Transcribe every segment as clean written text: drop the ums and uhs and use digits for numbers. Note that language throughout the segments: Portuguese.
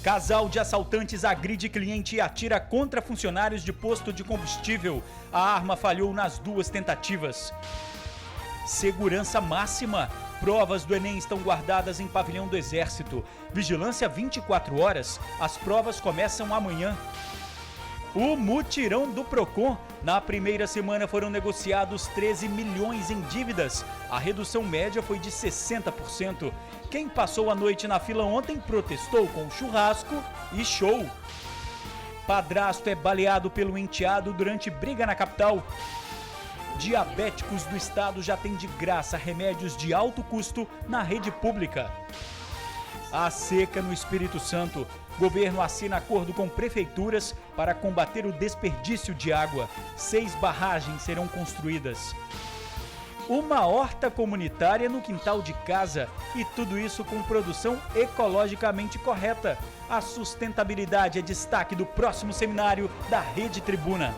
Casal de assaltantes agride cliente e atira contra funcionários de posto de combustível. A arma falhou nas duas tentativas. Segurança máxima. Provas do Enem estão guardadas em pavilhão do Exército. Vigilância 24 horas. As provas começam amanhã. O mutirão do Procon. Na primeira semana foram negociados 13 milhões em dívidas. A redução média foi de 60%. Quem passou a noite na fila ontem protestou com churrasco e show. Padrasto é baleado pelo enteado durante briga na capital. Diabéticos do estado já têm de graça remédios de alto custo na rede pública. A seca no Espírito Santo. Governo assina acordo com prefeituras para combater o desperdício de água. 6 barragens serão construídas. Uma horta comunitária no quintal de casa. E tudo isso com produção ecologicamente correta. A sustentabilidade é destaque do próximo seminário da Rede Tribuna.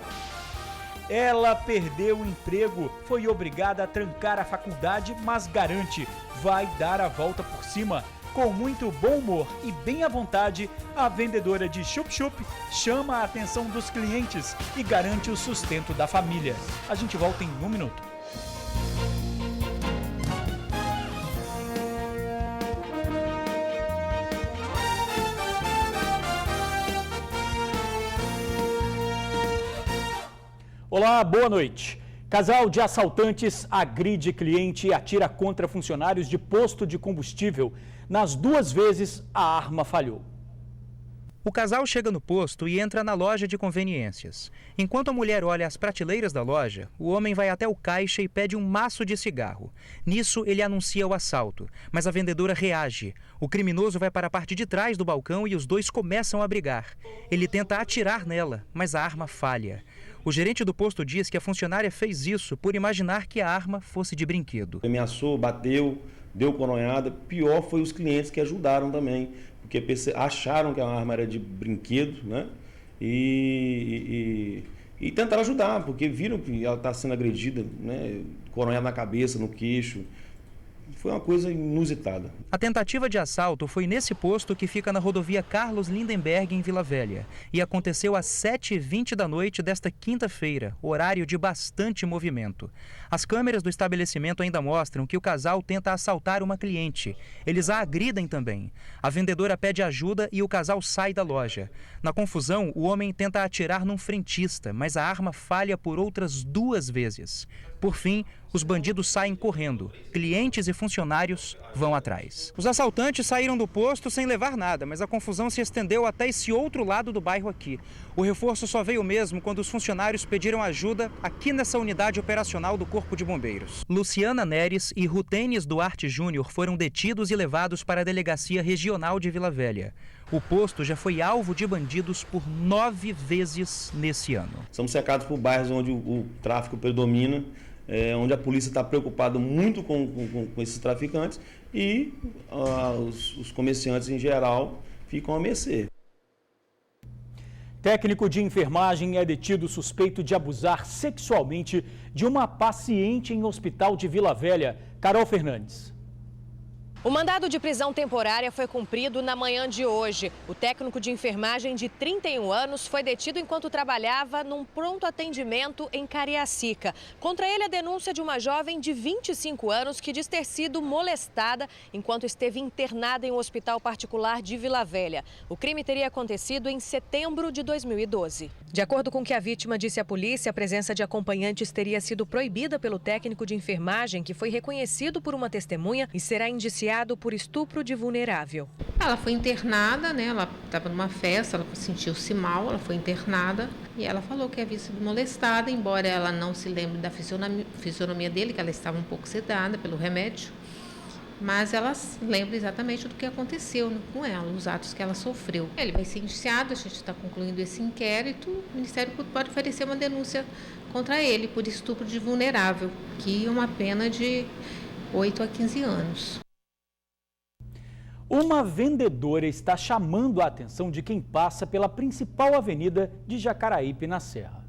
Ela perdeu o emprego, foi obrigada a trancar a faculdade, mas garante, vai dar a volta por cima. Com muito bom humor e bem à vontade, a vendedora de chup-chup chama a atenção dos clientes e garante o sustento da família. A gente volta em 1 minuto. Olá, boa noite. Casal de assaltantes agride cliente e atira contra funcionários de posto de combustível. Nas 2 vezes, a arma falhou. O casal chega no posto e entra na loja de conveniências. Enquanto a mulher olha as prateleiras da loja, o homem vai até o caixa e pede um maço de cigarro. Nisso, ele anuncia o assalto, mas a vendedora reage. O criminoso vai para a parte de trás do balcão e os dois começam a brigar. Ele tenta atirar nela, mas a arma falha. O gerente do posto diz que a funcionária fez isso por imaginar que a arma fosse de brinquedo. Ameaçou, bateu, deu coronhada. Pior foi os clientes que ajudaram também, porque acharam que a arma era de brinquedo, né? E tentaram ajudar, porque viram que ela está sendo agredida, né? Coronhada na cabeça, no queixo. Foi uma coisa inusitada. A tentativa de assalto foi nesse posto que fica na rodovia Carlos Lindenberg, em Vila Velha. E aconteceu às 7h20 da noite desta quinta-feira, horário de bastante movimento. As câmeras do estabelecimento ainda mostram que o casal tenta assaltar uma cliente. Eles a agridem também. A vendedora pede ajuda e o casal sai da loja. Na confusão, o homem tenta atirar num frentista, mas a arma falha por outras 2 vezes. Por fim, os bandidos saem correndo. Clientes e funcionários vão atrás. Os assaltantes saíram do posto sem levar nada, mas a confusão se estendeu até esse outro lado do bairro aqui. O reforço só veio mesmo quando os funcionários pediram ajuda aqui nessa unidade operacional do Corpo de Bombeiros. Luciana Neres e Rutênis Duarte Júnior foram detidos e levados para a Delegacia Regional de Vila Velha. O posto já foi alvo de bandidos por 9 vezes nesse ano. Somos cercados por bairros onde o tráfico predomina, onde a polícia está preocupada muito com esses traficantes e os comerciantes em geral ficam à mercê. Técnico de enfermagem é detido suspeito de abusar sexualmente de uma paciente em hospital de Vila Velha. Carol Fernandes. O mandado de prisão temporária foi cumprido na manhã de hoje. O técnico de enfermagem de 31 anos foi detido enquanto trabalhava num pronto atendimento em Cariacica. Contra ele, a denúncia de uma jovem de 25 anos que diz ter sido molestada enquanto esteve internada em um hospital particular de Vila Velha. O crime teria acontecido em setembro de 2012. De acordo com o que a vítima disse à polícia, a presença de acompanhantes teria sido proibida pelo técnico de enfermagem, que foi reconhecido por uma testemunha e será indiciado por estupro de vulnerável. Ela foi internada, né? Ela estava numa festa, ela sentiu-se mal, ela foi internada e ela falou que havia sido molestada, embora ela não se lembre da fisionomia dele, que ela estava um pouco sedada pelo remédio, mas ela lembra exatamente do que aconteceu com ela, os atos que ela sofreu. Ele vai ser indiciado, a gente está concluindo esse inquérito, o Ministério Público pode oferecer uma denúncia contra ele por estupro de vulnerável, que é uma pena de 8 a 15 anos. Uma vendedora está chamando a atenção de quem passa pela principal avenida de Jacaraípe, na Serra.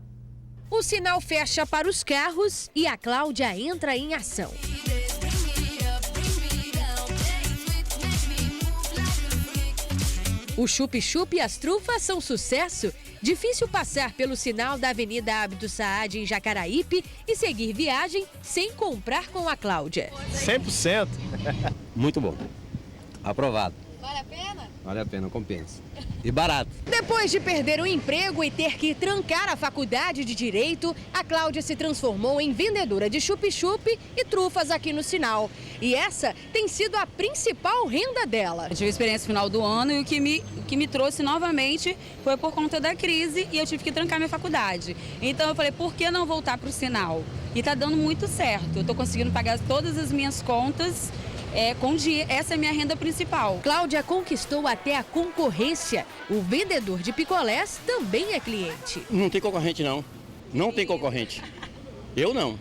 O sinal fecha para os carros e a Cláudia entra em ação. O chup-chup e as trufas são sucesso. Difícil passar pelo sinal da Avenida Abdo Saad em Jacaraípe e seguir viagem sem comprar com a Cláudia. 100%. Muito bom. Aprovado. Vale a pena? Vale a pena, compensa. E barato. Depois de perder o emprego e ter que trancar a faculdade de Direito, a Cláudia se transformou em vendedora de chup-chup e trufas aqui no sinal. E essa tem sido a principal renda dela. Eu tive experiência no final do ano e o que me trouxe novamente foi por conta da crise e eu tive que trancar minha faculdade. Então eu falei, por que não voltar para o sinal? E tá dando muito certo. Eu tô conseguindo pagar todas as minhas contas. Essa é a minha renda principal. Cláudia conquistou até a concorrência. O vendedor de picolés também é cliente. Não tem concorrente, não. Não tem concorrente. Eu não.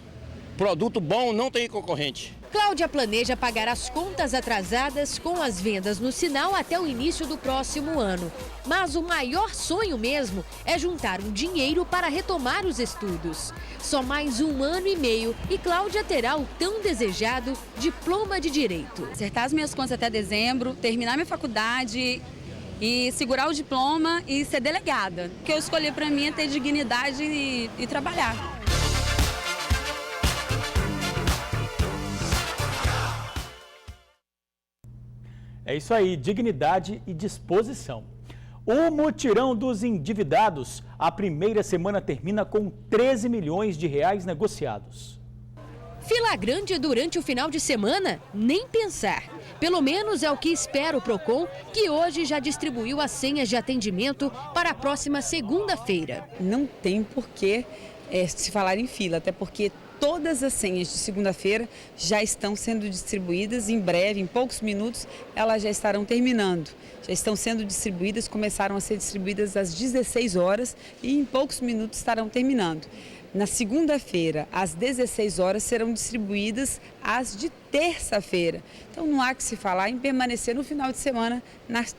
Produto bom não tem concorrente. Cláudia planeja pagar as contas atrasadas com as vendas no sinal até o início do próximo ano. Mas o maior sonho mesmo é juntar um dinheiro para retomar os estudos. Só mais 1 ano e meio e Cláudia terá o tão desejado diploma de Direito. Acertar as minhas contas até dezembro, terminar minha faculdade e segurar o diploma e ser delegada. O que eu escolhi para mim é ter dignidade e trabalhar. É isso aí, dignidade e disposição. O mutirão dos endividados, a primeira semana termina com 13 milhões de reais negociados. Fila grande durante o final de semana? Nem pensar. Pelo menos é o que espera o Procon, que hoje já distribuiu as senhas de atendimento para a próxima segunda-feira. Não tem por que se falar em fila, até porque todas as senhas de segunda-feira já estão sendo distribuídas. Em breve, em poucos minutos, elas já estarão terminando. Já estão sendo distribuídas, começaram a ser distribuídas às 16 horas e em poucos minutos estarão terminando. Na segunda-feira, às 16 horas, serão distribuídas as de terça-feira. Então não há que se falar em permanecer no final de semana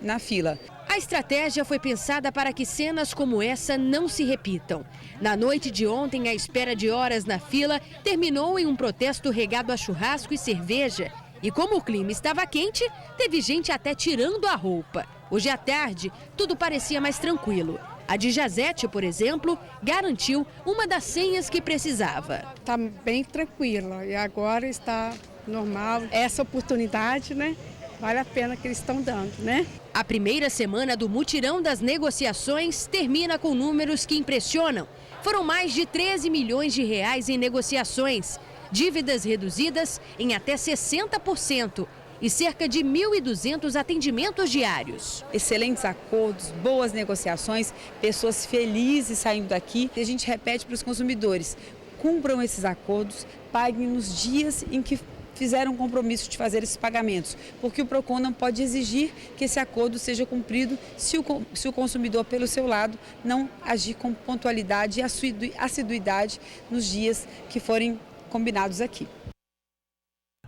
na fila. A estratégia foi pensada para que cenas como essa não se repitam. Na noite de ontem, a espera de horas na fila terminou em um protesto regado a churrasco e cerveja. E como o clima estava quente, teve gente até tirando a roupa. Hoje à tarde, tudo parecia mais tranquilo. A de Jazete, por exemplo, garantiu uma das senhas que precisava. Está bem tranquila e agora está normal. Essa oportunidade, né? Vale a pena que eles estão dando, né? A primeira semana do mutirão das negociações termina com números que impressionam. Foram mais de 13 milhões de reais em negociações, dívidas reduzidas em até 60% e cerca de 1.200 atendimentos diários. Excelentes acordos, boas negociações, pessoas felizes saindo daqui. E a gente repete para os consumidores, cumpram esses acordos, paguem nos dias em que fizeram um compromisso de fazer esses pagamentos, porque o Procon não pode exigir que esse acordo seja cumprido se o consumidor, pelo seu lado, não agir com pontualidade e assiduidade nos dias que forem combinados aqui.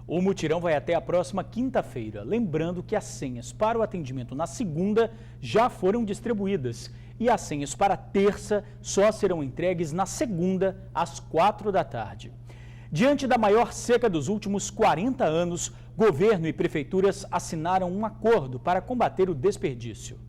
O mutirão vai até a próxima quinta-feira. Lembrando que as senhas para o atendimento na segunda já foram distribuídas e as senhas para terça só serão entregues na segunda, às 4 da tarde. Diante da maior seca dos últimos 40 anos, governo e prefeituras assinaram um acordo para combater o desperdício.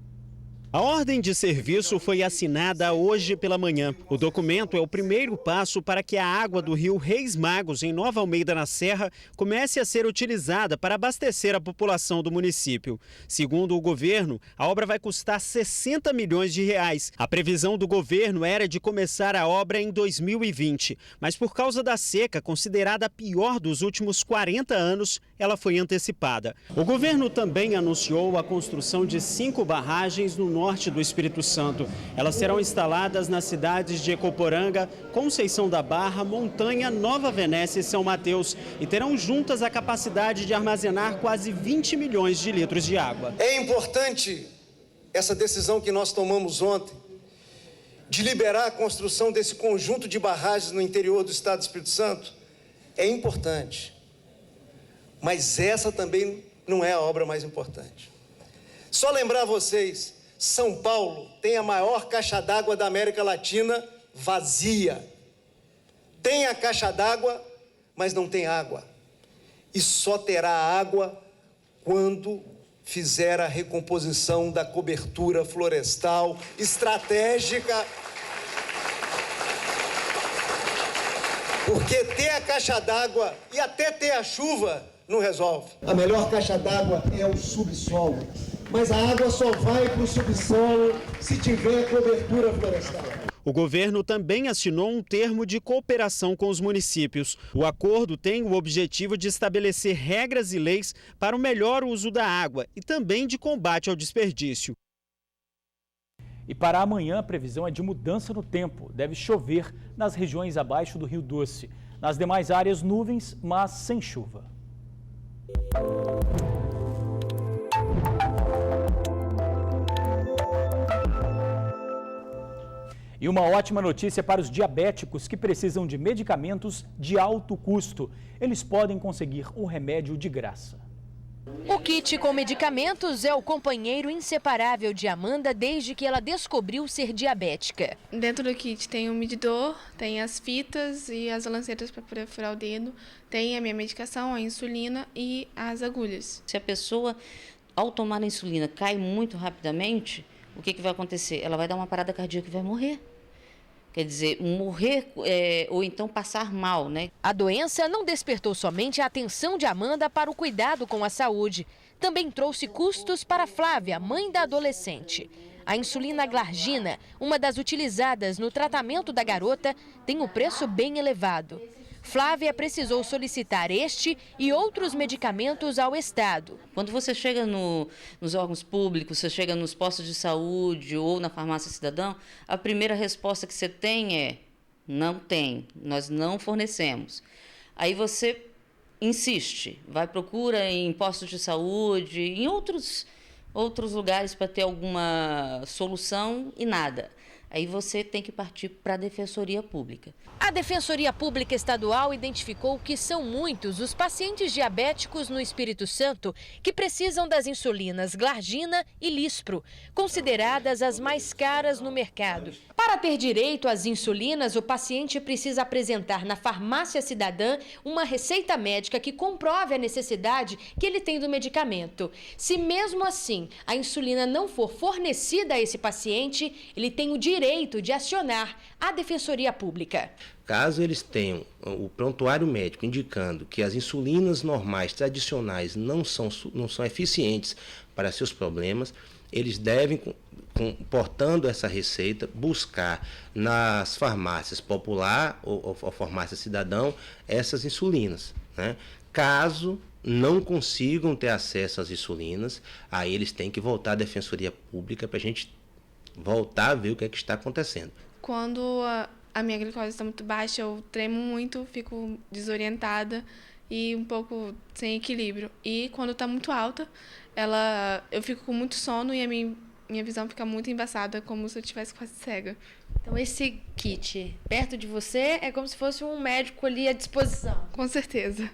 A ordem de serviço foi assinada hoje pela manhã. O documento é o primeiro passo para que a água do rio Reis Magos, em Nova Almeida, na Serra, comece a ser utilizada para abastecer a população do município. Segundo o governo, a obra vai custar 60 milhões de reais. A previsão do governo era de começar a obra em 2020, mas por causa da seca, considerada a pior dos últimos 40 anos, ela foi antecipada. O governo também anunciou a construção de 5 barragens no norte do Espírito Santo. Elas serão instaladas nas cidades de Ecoporanga, Conceição da Barra, Montanha, Nova Venécia e São Mateus e terão juntas a capacidade de armazenar quase 20 milhões de litros de água. É importante essa decisão que nós tomamos ontem de liberar a construção desse conjunto de barragens no interior do estado do Espírito Santo. É importante, mas essa também não é a obra mais importante. Só lembrar vocês, São Paulo tem a maior caixa d'água da América Latina vazia. Tem a caixa d'água, mas não tem água. E só terá água quando fizer a recomposição da cobertura florestal estratégica. Porque ter a caixa d'água e até ter a chuva não resolve. A melhor caixa d'água é o subsolo. Mas a água só vai para o subsolo se tiver cobertura florestal. O governo também assinou um termo de cooperação com os municípios. O acordo tem o objetivo de estabelecer regras e leis para o melhor uso da água e também de combate ao desperdício. E para amanhã a previsão é de mudança no tempo. Deve chover nas regiões abaixo do Rio Doce. Nas demais áreas, nuvens, mas sem chuva. E uma ótima notícia para os diabéticos que precisam de medicamentos de alto custo. Eles podem conseguir um remédio de graça. O kit com medicamentos é o companheiro inseparável de Amanda desde que ela descobriu ser diabética. Dentro do kit tem o medidor, tem as fitas e as lancetas para poder furar o dedo, tem a minha medicação, a insulina e as agulhas. Se a pessoa, ao tomar a insulina, cai muito rapidamente, o que vai acontecer? Ela vai dar uma parada cardíaca e vai morrer. Quer dizer, morrer ou então passar mal, né? A doença não despertou somente a atenção de Amanda para o cuidado com a saúde. Também trouxe custos para Flávia, mãe da adolescente. A insulina glargina, uma das utilizadas no tratamento da garota, tem um preço bem elevado. Flávia precisou solicitar este e outros medicamentos ao Estado. Quando você chega nos órgãos públicos, você chega nos postos de saúde ou na farmácia cidadã, a primeira resposta que você tem é: não tem, nós não fornecemos. Aí você insiste, procura em postos de saúde, em outros lugares para ter alguma solução e nada. Aí você tem que partir para a Defensoria Pública. A Defensoria Pública Estadual identificou que são muitos os pacientes diabéticos no Espírito Santo que precisam das insulinas Glargina e Lispro, consideradas as mais caras no mercado. Para ter direito às insulinas, o paciente precisa apresentar na farmácia cidadã uma receita médica que comprove a necessidade que ele tem do medicamento. Se mesmo assim a insulina não for fornecida a esse paciente, ele tem o direito de acionar a Defensoria Pública. Caso eles tenham o prontuário médico indicando que as insulinas normais, tradicionais, não são eficientes para seus problemas, eles devem, portando essa receita, buscar nas farmácias popular ou farmácia cidadão essas insulinas, né? Caso não consigam ter acesso às insulinas, aí eles têm que voltar à Defensoria Pública para a gente voltar a ver o que é que está acontecendo. Quando a minha glicose está muito baixa, eu tremo muito, fico desorientada e um pouco sem equilíbrio. E quando está muito alta, eu fico com muito sono e a minha visão fica muito embaçada, como se eu estivesse quase cega. Então esse kit perto de você é como se fosse um médico ali à disposição. Com certeza.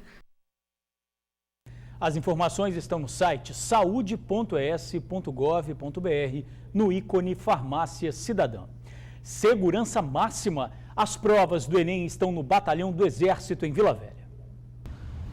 As informações estão no site saude.es.gov.br, no ícone Farmácia Cidadã. Segurança máxima. As provas do Enem estão no Batalhão do Exército em Vila Velha.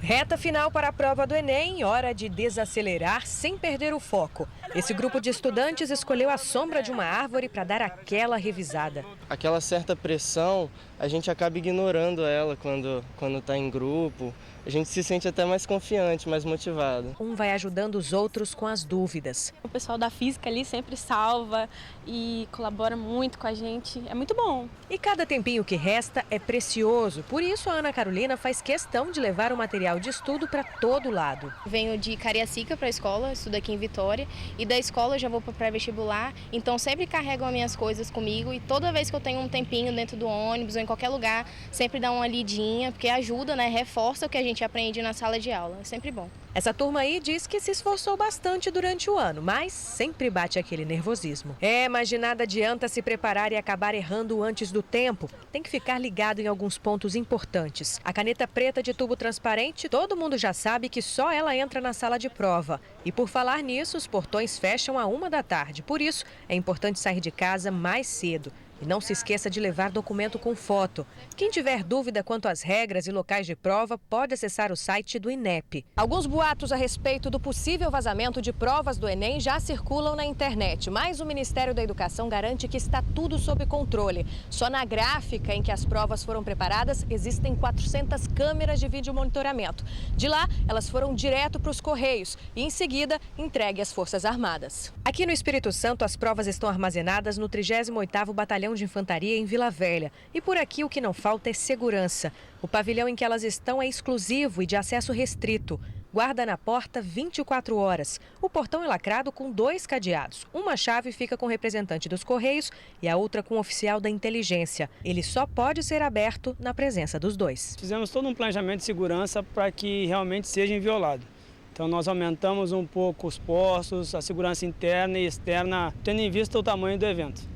Reta final para a prova do Enem, hora de desacelerar sem perder o foco. Esse grupo de estudantes escolheu a sombra de uma árvore para dar aquela revisada. Aquela certa pressão, a gente acaba ignorando ela quando está em grupo. A gente se sente até mais confiante, mais motivado. Um vai ajudando os outros com as dúvidas. O pessoal da física ali sempre salva e colabora muito com a gente. É muito bom. E cada tempinho que resta é precioso. Por isso, a Ana Carolina faz questão de levar o material de estudo para todo lado. Venho de Cariacica para a escola, estudo aqui em Vitória. E da escola eu já vou para o pré-vestibular. Então, sempre carrego as minhas coisas comigo. E toda vez que eu tenho um tempinho dentro do ônibus ou em qualquer lugar, sempre dá uma lidinha, porque ajuda, né? Reforça o que a gente aprende na sala de aula. É sempre bom. Essa turma aí diz que se esforçou bastante durante o ano, mas sempre bate aquele nervosismo. Mas de nada adianta se preparar e acabar errando antes do tempo. Tem que ficar ligado em alguns pontos importantes. A caneta preta de tubo transparente, todo mundo já sabe que só ela entra na sala de prova. E por falar nisso, os portões fecham à 1 da tarde. Por isso, é importante sair de casa mais cedo. E não se esqueça de levar documento com foto. Quem tiver dúvida quanto às regras e locais de prova, pode acessar o site do INEP. Alguns boatos boatos a respeito do possível vazamento de provas do Enem já circulam na internet, mas o Ministério da Educação garante que está tudo sob controle. Só na gráfica em que as provas foram preparadas, existem 400 câmeras de vídeo monitoramento. De lá, elas foram direto para os Correios e, em seguida, entregue às Forças Armadas. Aqui no Espírito Santo, as provas estão armazenadas no 38º Batalhão de Infantaria em Vila Velha. E por aqui o que não falta é segurança. O pavilhão em que elas estão é exclusivo e de acesso restrito. Guarda na porta 24 horas. O portão é lacrado com 2 cadeados. Uma chave fica com o representante dos Correios e a outra com o oficial da inteligência. Ele só pode ser aberto na presença dos 2. Fizemos todo um planejamento de segurança para que realmente seja inviolado. Então nós aumentamos um pouco os postos, a segurança interna e externa, tendo em vista o tamanho do evento.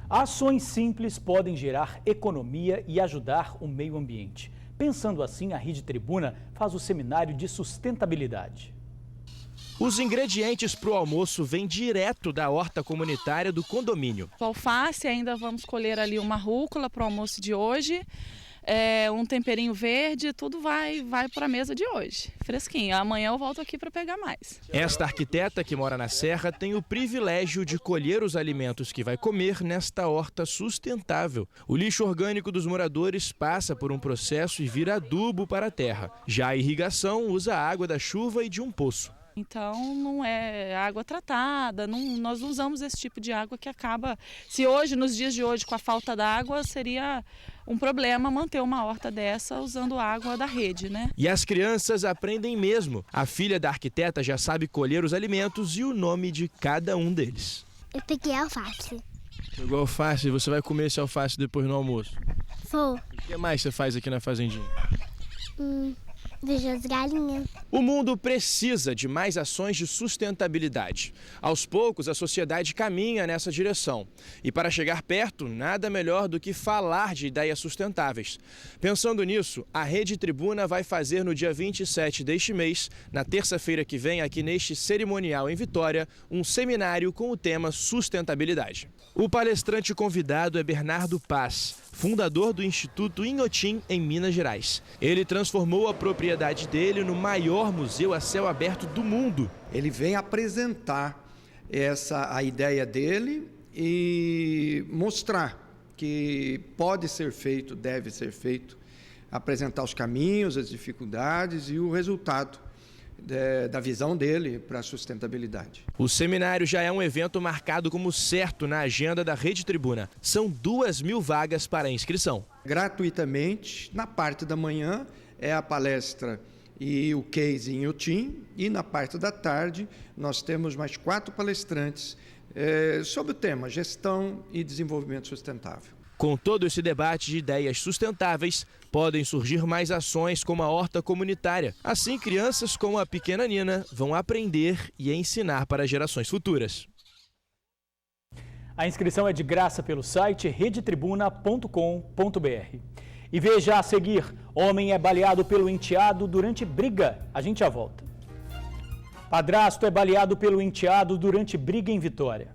Ações simples podem gerar economia e ajudar o meio ambiente. Pensando assim, a Rede Tribuna faz o seminário de sustentabilidade. Os ingredientes para o almoço vêm direto da horta comunitária do condomínio. O alface, ainda vamos colher ali uma rúcula para o almoço de hoje. Um temperinho verde, tudo vai para a mesa de hoje, fresquinho. Amanhã eu volto aqui para pegar mais. Esta arquiteta que mora na Serra tem o privilégio de colher os alimentos que vai comer nesta horta sustentável. O lixo orgânico dos moradores passa por um processo e vira adubo para a terra. Já a irrigação usa a água da chuva e de um poço. Então não é água tratada, nós não usamos esse tipo de água que acaba... Se hoje, nos dias de hoje, com a falta d'água, seria um problema manter uma horta dessa usando água da rede, né? E as crianças aprendem mesmo. A filha da arquiteta já sabe colher os alimentos e o nome de cada um deles. Eu peguei alface. Pegou alface? Você vai comer esse alface depois no almoço? Vou. O que mais você faz aqui na fazendinha? Vejo as galinhas. O mundo precisa de mais ações de sustentabilidade. Aos poucos, a sociedade caminha nessa direção. E para chegar perto, nada melhor do que falar de ideias sustentáveis. Pensando nisso, a Rede Tribuna vai fazer no dia 27 deste mês, na terça-feira que vem, aqui neste cerimonial em Vitória, um seminário com o tema sustentabilidade. O palestrante convidado é Bernardo Paz, fundador do Instituto Inhotim, em Minas Gerais. Ele transformou a propriedade dele no maior museu a céu aberto do mundo. Ele vem apresentar a ideia dele e mostrar que pode ser feito, deve ser feito, apresentar os caminhos, as dificuldades e o resultado da visão dele para a sustentabilidade. O seminário já é um evento marcado como certo na agenda da Rede Tribuna. São 2.000 vagas para inscrição. Gratuitamente, na parte da manhã é a palestra e o case em Inhotim, e na parte da tarde nós temos mais 4 palestrantes sobre o tema Gestão e Desenvolvimento Sustentável. Com todo esse debate de ideias sustentáveis, podem surgir mais ações como a horta comunitária. Assim, crianças como a pequena Nina vão aprender e ensinar para gerações futuras. A inscrição é de graça pelo site redetribuna.com.br. E veja a seguir, homem é baleado pelo enteado durante briga. A gente já volta. Padrasto é baleado pelo enteado durante briga em Vitória.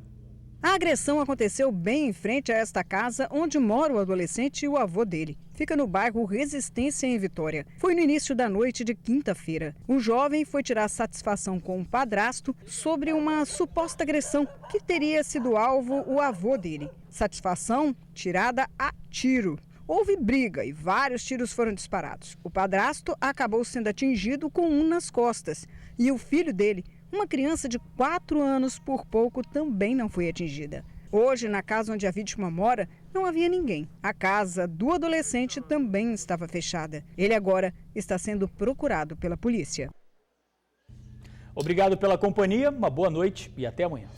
A agressão aconteceu bem em frente a esta casa onde mora o adolescente e o avô dele. Fica no bairro Resistência, em Vitória. Foi no início da noite de quinta-feira. O jovem foi tirar satisfação com o padrasto sobre uma suposta agressão que teria sido alvo o avô dele. Satisfação tirada a tiro. Houve briga e vários tiros foram disparados. O padrasto acabou sendo atingido com um nas costas. E o filho dele, uma criança de 4 anos, por pouco também não foi atingida. Hoje, na casa onde a vítima mora, não havia ninguém. A casa do adolescente também estava fechada. Ele agora está sendo procurado pela polícia. Obrigado pela companhia, uma boa noite e até amanhã.